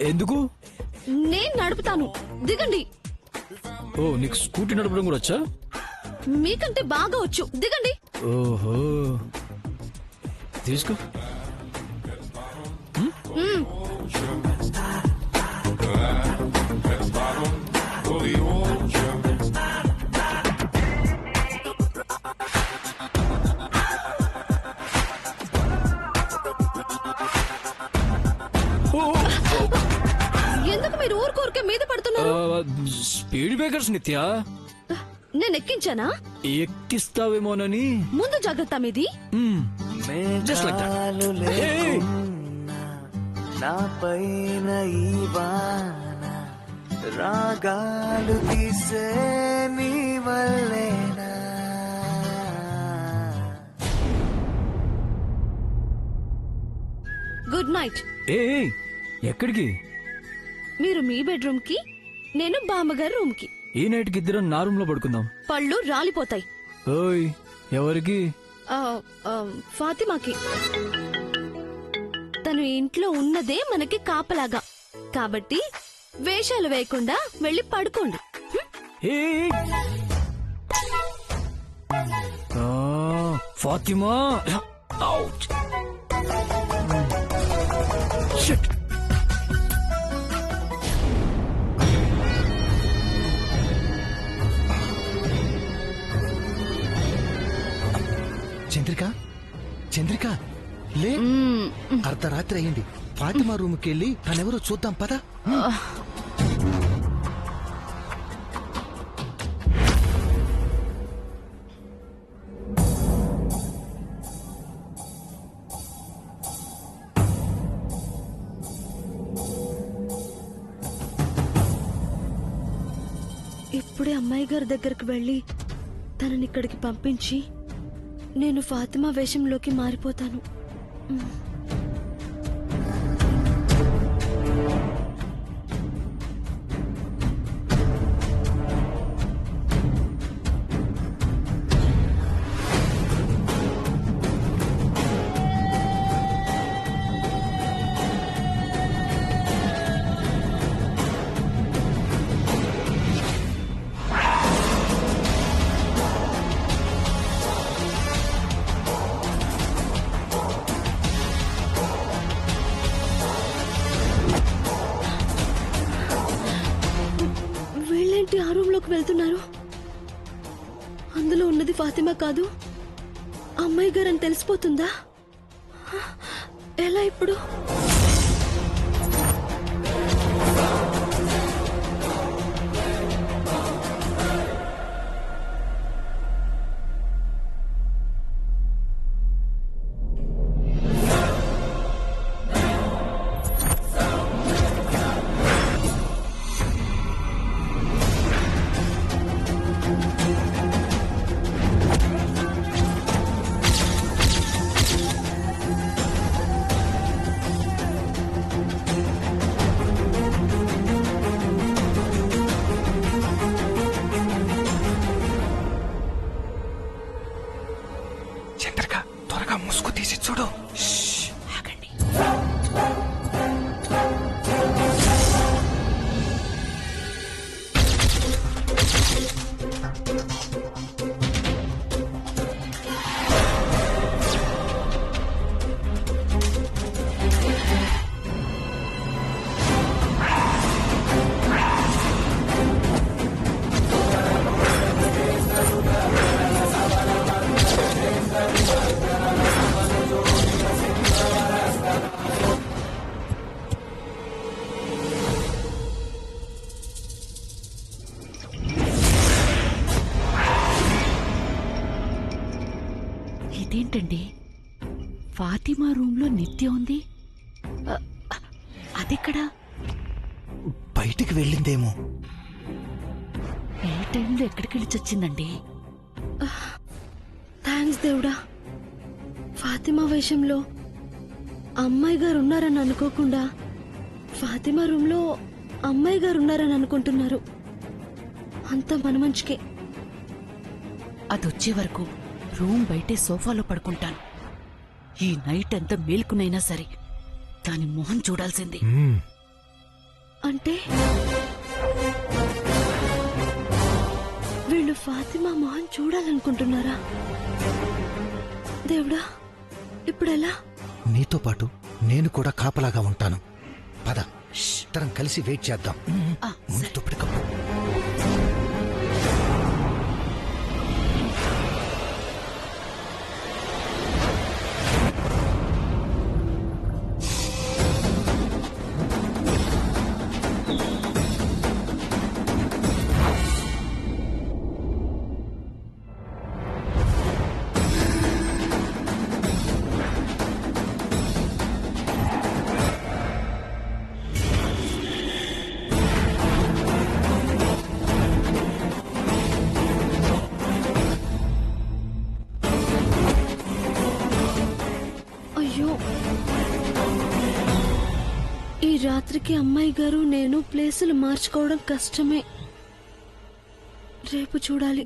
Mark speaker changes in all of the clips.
Speaker 1: ఎందుకు?
Speaker 2: నేను నడుపుతాను, దిగండి.
Speaker 1: ఓ, నీకు స్కూటీ నడపడం కూడా వచ్చా?
Speaker 2: మీకంటే బాగా వచ్చు, దిగండి.
Speaker 1: ఓహో, తీసుకో.
Speaker 2: ఎందుకు మీరు ఊరికే మీద పడుతున్నారు?
Speaker 1: స్పీడ్ బ్రేకర్స్ నిత్య.
Speaker 2: నేను ఎక్కించానా?
Speaker 1: ఎక్కిస్తావేమోనని.
Speaker 2: ముందు జాగ్రత్త మీది.
Speaker 1: Just like that. Hey.
Speaker 3: నా పైన ఈ వాన రాగాలు తీసే నీ వల్లేనా.
Speaker 2: Good night.
Speaker 1: ఎక్కడికి?
Speaker 2: మీరు మీ బెడ్రూమ్ కి, నేను బామ్మగారి రూమ్ కి.
Speaker 1: ఈ నైట్ కి ఇద్దరం నా రూమ్ లో పడుకుందాం.
Speaker 2: పళ్ళు రాలిపోతాయి.
Speaker 1: ఓయ్, ఎవరికి?
Speaker 2: ఫాతిమాకి. తను ఇంట్లో ఉన్నదే మనకి కాపలాగా, కాబట్టి వేషాలు వేయకుండా వెళ్ళి పడుకోండి.
Speaker 1: ఫాతిమా. Shit.
Speaker 4: చంద్రిక, చంద్రిక లే. అర్ధరాత్రి అయ్యింది. ఫాతిమా రూమ్కి వెళ్ళి తనెవరో చూద్దాం పద.
Speaker 2: ఇప్పుడే అమ్మాయి గారి దగ్గరకు వెళ్ళి తనని ఇక్కడికి పంపించి నేను ఫాతిమా వేషంలోకి మారిపోతాను. ఆ రూమ్ లోకి వెళ్తున్నారు. అందులో ఉన్నది ఫాతిమా కాదు, అమ్మాయి గారని తెలిసిపోతుందా? ఎలా ఇప్పుడు?
Speaker 5: ఇదేంటండి, ఫాతిమా రూమ్ లో నిత్య ఉంది, అదెక్కడా?
Speaker 4: బయటికి వెళ్ళిందేమో.
Speaker 5: ఏ టైంలో ఎక్కడికెళ్ళి చచ్చిందండి?
Speaker 2: థ్యాంక్స్ దేవుడా, ఫాతిమా వేషంలో అమ్మాయి గారు ఉన్నారని అనుకోకుండా ఫాతిమా రూమ్ లో అమ్మాయి గారు ఉన్నారని అనుకుంటున్నారు. అంతా మన మంచికే.
Speaker 5: అదొచ్చే వరకు రూమ్ బయటే సోఫాలో పడుకుంటాను. ఈ నైట్ అంతా మేల్కునైనా సరే దాని మొహం చూడాల్సింది.
Speaker 2: అంటే వీళ్ళు ఫాతిమా మొహం చూడాలనుకుంటున్నారా? దేవుడా, ఇప్పుడెలా?
Speaker 4: నీతో పాటు నేను కూడా కాపలాగా ఉంటాను. పద, ఇద్దరం కలిసి వెయిట్ చేద్దాం. ముందు దుప్పటి కప్పు.
Speaker 2: అయ్యో, ఈ రాత్రికి అమ్మాయి గారు నేను ప్లేసులు మార్చుకోవడం కష్టమే. రేపు చూడాలి.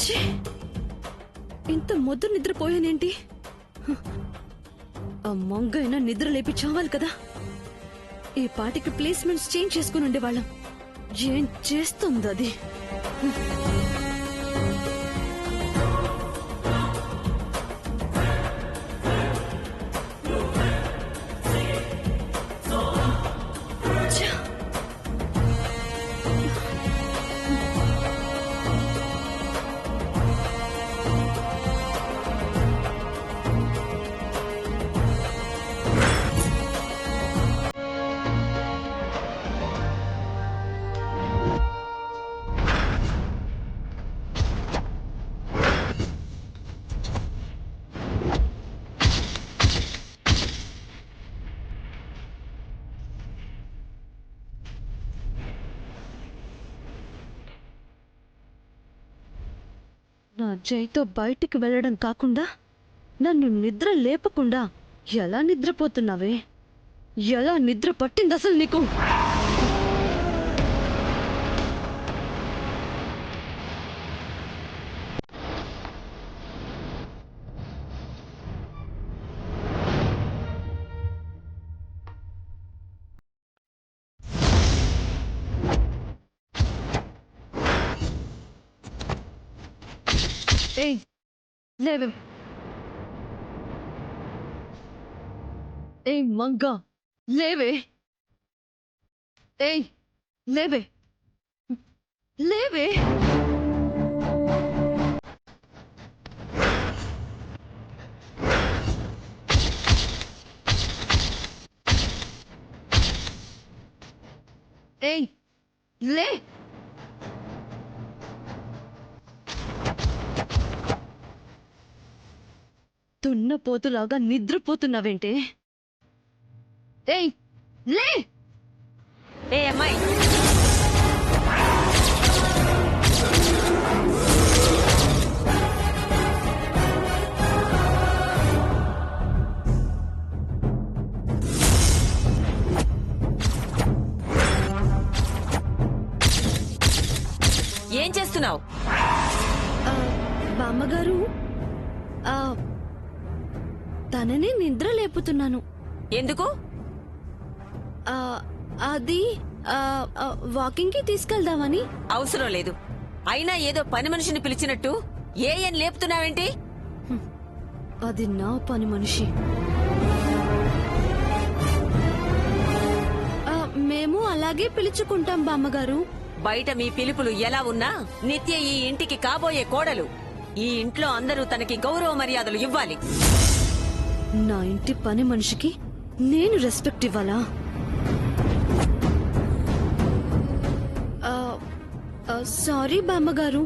Speaker 2: ఛీ! ఇంత మొద్దు నిద్రపోయానేంటి? హ! ఆ మంగైనా నిద్ర లేపి చావాలి కదా. ఈ పాటికి ప్లేస్మెంట్స్ చేంజ్ చేసుకుని ఉండేవాళ్ళం. ఏం చేస్తుంది అది? ఛ! నా జైతో బయటికి వెళ్ళడం కాకుండా నన్ను నిద్ర లేపకుండా ఎలా నిద్రపోతున్నావే? ఎలా నిద్ర పట్టింది అసలు నీకు? ఏయ్, లేవే. ఏయ్ మంగా, లేవే. ఏయ్, లేవే. లేవే. ఏయ్, లే. తున్నపోతులాగా నిద్రపోతున్నావేంటే? ఏయ్, లే.
Speaker 6: ఏ అమ్మాయి, ఏం చేస్తున్నావు?
Speaker 2: బామ్మగారు, ఆ, తననే నిద్ర లేపుతున్నాను.
Speaker 6: ఎందుకు?
Speaker 2: ఆ, అది వాకింగ్ కి తీసుకెళ్దామని.
Speaker 6: అవసరం లేదు. అయినా ఏదో పని మనిషిని పిలిచినట్టు ఏం లేపుతున్నావేంటి?
Speaker 2: అది నా పని మనిషి. మేము అలాగే పిలుచుకుంటాం బామ్మగారు.
Speaker 6: బయట మీ పిలుపులు ఎలా ఉన్నా నిత్య ఈ ఇంటికి కాబోయే కోడలు. ఈ ఇంట్లో అందరూ తనకి గౌరవ మర్యాదలు ఇవ్వాలి.
Speaker 2: నా ఇంటి పని మనిషికి నేను రెస్పెక్ట్ ఇవ్వాలా? సారీ బామ్మగారు,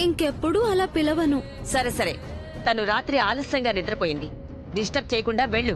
Speaker 2: ఇంకెప్పుడు అలా పిలవను.
Speaker 6: సరే సరే, తను రాత్రి ఆలస్యంగా నిద్రపోయింది. డిస్టర్బ్ చేయకుండా వెళ్ళు.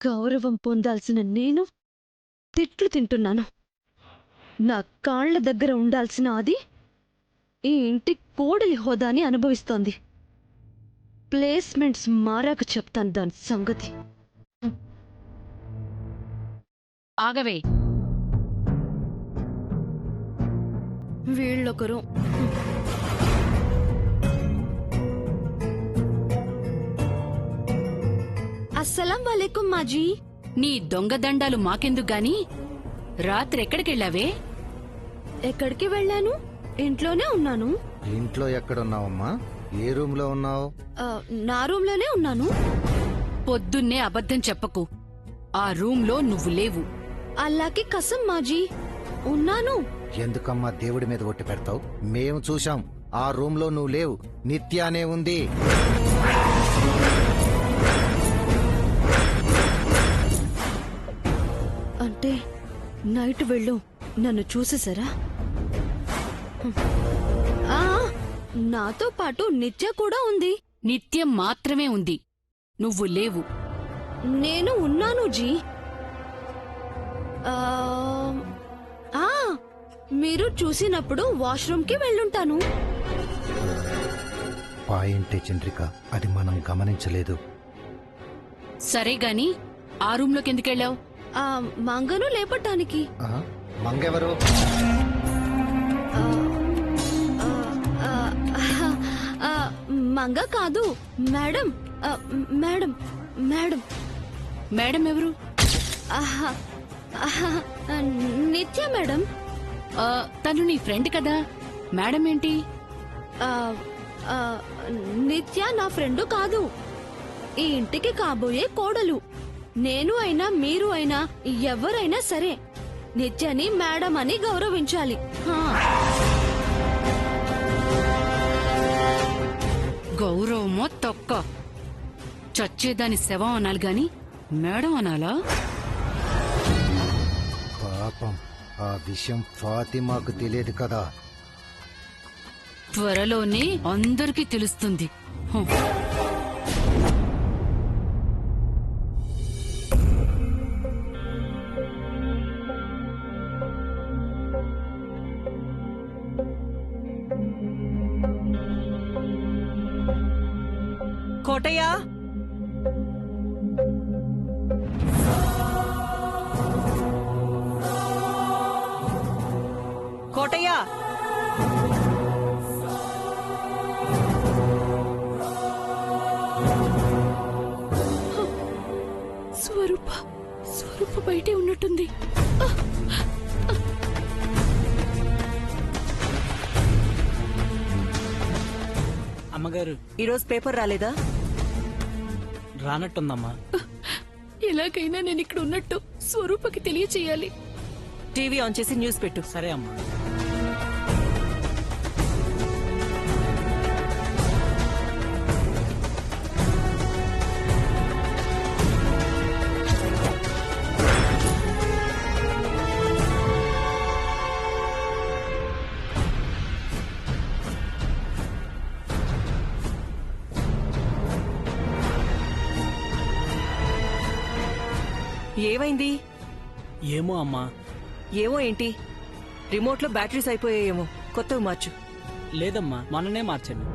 Speaker 2: గౌరవం పొందాల్సిన నేను తిట్లు తింటున్నాను. నా కాళ్ల దగ్గర ఉండాల్సిన అది ఈ ఇంటి కోడలి హోదాని అనుభవిస్తోంది. ప్లేస్మెంట్స్ మారాక చెప్తాను దాని సంగతి.
Speaker 5: ఆగవే.
Speaker 2: వీళ్ళొకరు. అస్సలం వాలేకుం మాజీ.
Speaker 5: నీ దొంగదండాలు మాకెందుకు గాని రాత్రి ఎక్కడికెళ్ళావే?
Speaker 2: ఎక్కడికి వెళ్ళాను? ఇంట్లోనే ఉన్నాను.
Speaker 4: ఇంట్లో ఎక్కడున్నావమ్మా? ఏ రూమ్ లో ఉన్నావు?
Speaker 2: నా రూమ్లోనే ఉన్నాను.
Speaker 5: పొద్దున్నే అబద్ధం చెప్పకు. ఆ రూంలో నువ్వు లేవు.
Speaker 2: అల్లాకి కసం మాజీ, ఉన్నాను.
Speaker 4: ఎందుకమ్మా దేవుడి మీద ఒట్టి పెడతావు? మేము చూశాం, ఆ రూమ్ లో నువ్వు లేవు, నిత్యానే ఉంది.
Speaker 2: అంటే నైట్ వెళ్ళు నన్ను చూసేసారా? ఆ, నాతో పాటు నిత్య కూడా ఉంది.
Speaker 5: నిత్యం మాత్రమే ఉంది, నువ్వు లేవు.
Speaker 2: నేను ఉన్నాను జీ. ఆ, ఆ, మీరు చూసినప్పుడు వాష్రూమ్కి వెళ్ళుంటాను.
Speaker 4: పాయింటే చంద్రిక, అది మనం గమనించలేదు.
Speaker 5: సరే గాని ఆ రూంలోకి ఎందుకెళ్ళావు?
Speaker 2: ఆ, మంగను లేపటానికి.
Speaker 4: ఆ, మంగెవరు?
Speaker 2: ఆ, ఆ, ఆ, మంగ కాదు మేడం. మేడం మేడం
Speaker 5: మేడం ఎవరు?
Speaker 2: ఆహా, ఆహా, నిత్య మేడం.
Speaker 5: తను నీ ఫ్రెండ్ కదా, మేడం ఏంటి?
Speaker 2: ఆ, ఆ, నిత్య నా ఫ్రెండు కాదు, ఈ ఇంటికి కాబోయే కోడలు. నేను అయినా మీరు అయినా ఎవరైనా సరే నిత్యని మేడం అని గౌరవించాలి. హా.
Speaker 5: గౌరవమో తొక్క. చచ్చేదాని శవం అనాలి గాని మేడం అనాలా?
Speaker 4: పాపం, ఆ విషయం ఫాతిమాకు తెలియదు కదా.
Speaker 5: త్వరలోనే అందరికీ తెలుస్తుంది. హ.
Speaker 6: కోటయ్య, కోటయ్య,
Speaker 5: స్వరూప బయటే ఉన్నట్టుంది.
Speaker 1: అమ్మగారు,
Speaker 6: ఈరోజు పేపర్ రాలేదా?
Speaker 1: రానట్టుందమ్మా.
Speaker 5: ఎలాగైనా నేను ఇక్కడ ఉన్నట్టు స్వరూపకి తెలియచేయాలి.
Speaker 6: టీవీ ఆన్ చేసి న్యూస్ పెట్టు.
Speaker 1: సరే అమ్మా.
Speaker 6: ఏమైంది?
Speaker 1: ఏమో అమ్మా.
Speaker 6: ఏమో ఏంటి? రిమోట్లో బ్యాటరీస్ అయిపోయాయేమో, కొత్తవి మార్చు.
Speaker 1: లేదమ్మా, మొన్ననే మార్చాను.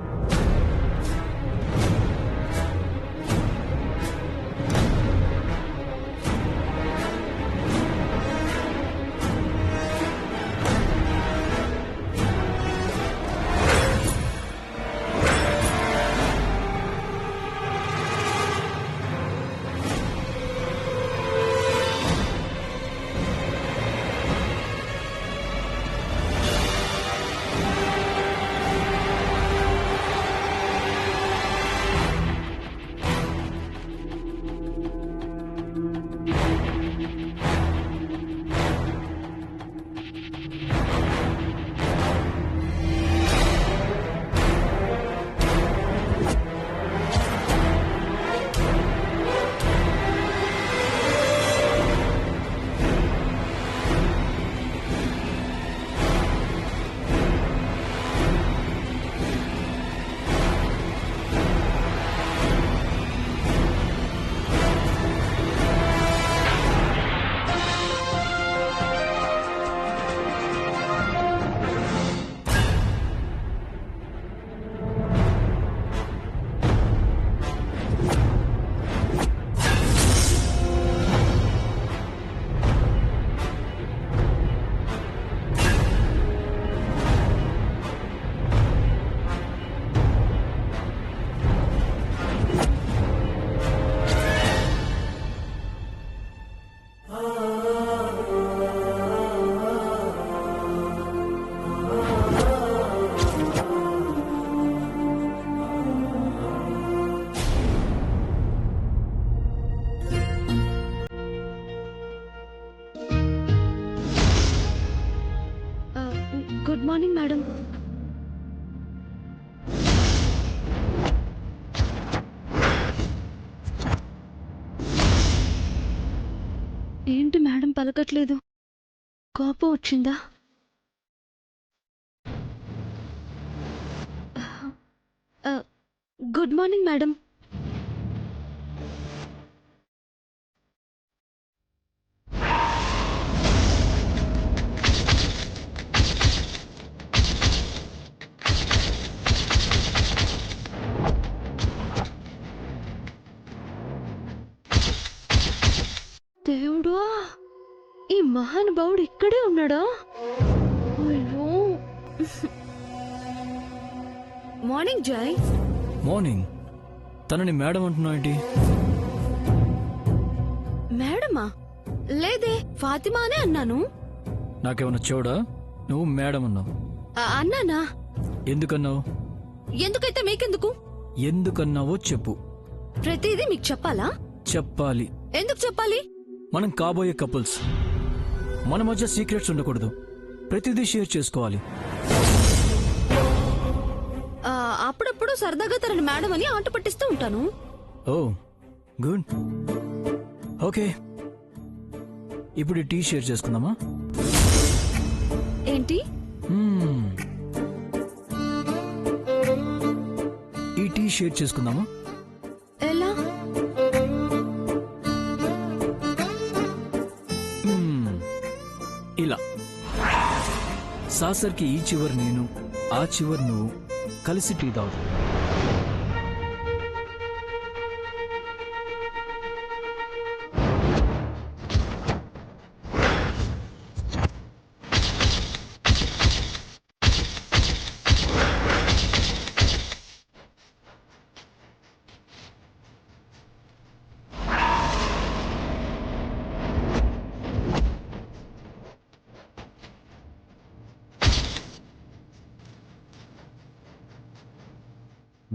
Speaker 2: Morning madam. ఏంటి మేడం పలకట్లేదు? కోపం వచ్చిందా? Good morning madam. దేవుడా, ఈ మహానుభావుడు ఇక్కడే ఉన్నాడా? అయ్యో. మార్నింగ్ జై.
Speaker 7: మార్నింగ్. తనని మేడం అంటున్నావు ఏంటి?
Speaker 2: మేడమా? లేదే, ఫాతిమా అనే అన్నాను.
Speaker 7: నాకేమన్నా చూడా? నువ్వు మేడం అన్నావు.
Speaker 2: అన్నానా?
Speaker 7: ఎందుకన్నావు?
Speaker 2: ఎందుకైతే మీకెందుకు?
Speaker 7: ఎందుకన్నావో చెప్పు.
Speaker 2: ప్రతిదీ మీకు చెప్పాలా?
Speaker 7: చెప్పాలి.
Speaker 2: ఎందుకు చెప్పాలి?
Speaker 7: మనం కాబోయే కపుల్స్, మన మధ్య సీక్రెట్స్ ఉండకూడదు. ప్రతిదీ షేర్ చేసుకోవాలి.
Speaker 2: అప్పుడప్పుడు సరదాగా తనని మేడం అని ఆట పట్టిస్తూ ఉంటాను.
Speaker 7: ఓ గుడ్. ఓకే, ఇప్పుడు టీ షేర్ చేసుకుందామా?
Speaker 2: ఏంటి?
Speaker 7: ఈ టీ షేర్ చేసుకుందామా?
Speaker 2: ఎలా?
Speaker 7: ఇలా సాసర్కి ఈ చివరి నేను, ఆ చివరి నువ్వు కలిసి టీ తాగుతావు.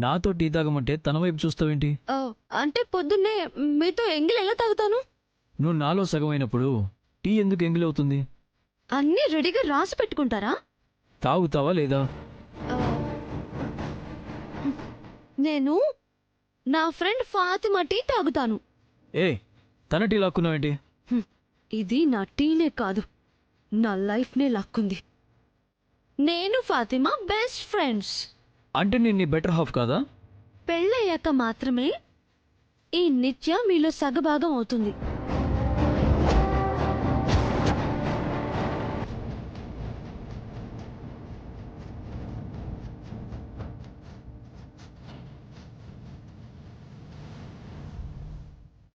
Speaker 7: నాతో టీ తాగమంటే తన వైపు చూస్తావేంటి?
Speaker 2: అంటే పొద్దున్నే మీతో ఎంగిల్ ఎలా తాగుతాను?
Speaker 7: నువ్వు నాలో సగమైనప్పుడు టీ ఎందుకు ఎంగిల్ అవుతుంది?
Speaker 2: అన్నీ రెడీగా రాసి పెట్టుకుంటారా?
Speaker 7: తాగుతావా లేదా?
Speaker 2: నేను నా ఫ్రెండ్ ఫాతిమా టీ తాగుతాను.
Speaker 7: ఏ, తన టీ లాక్కున్నావేంటి?
Speaker 2: ఇది నా టీనే కాదు, నా లైఫ్నే లాక్కుంది. నేను ఫాతిమా బెస్ట్ ఫ్రెండ్స్.
Speaker 7: అంటే నేను నీ బెటర్ హాఫ్ కాదా?
Speaker 2: పెళ్ళయ్యాక మాత్రమే ఈ నిత్య మీలో సగభాగం అవుతుంది.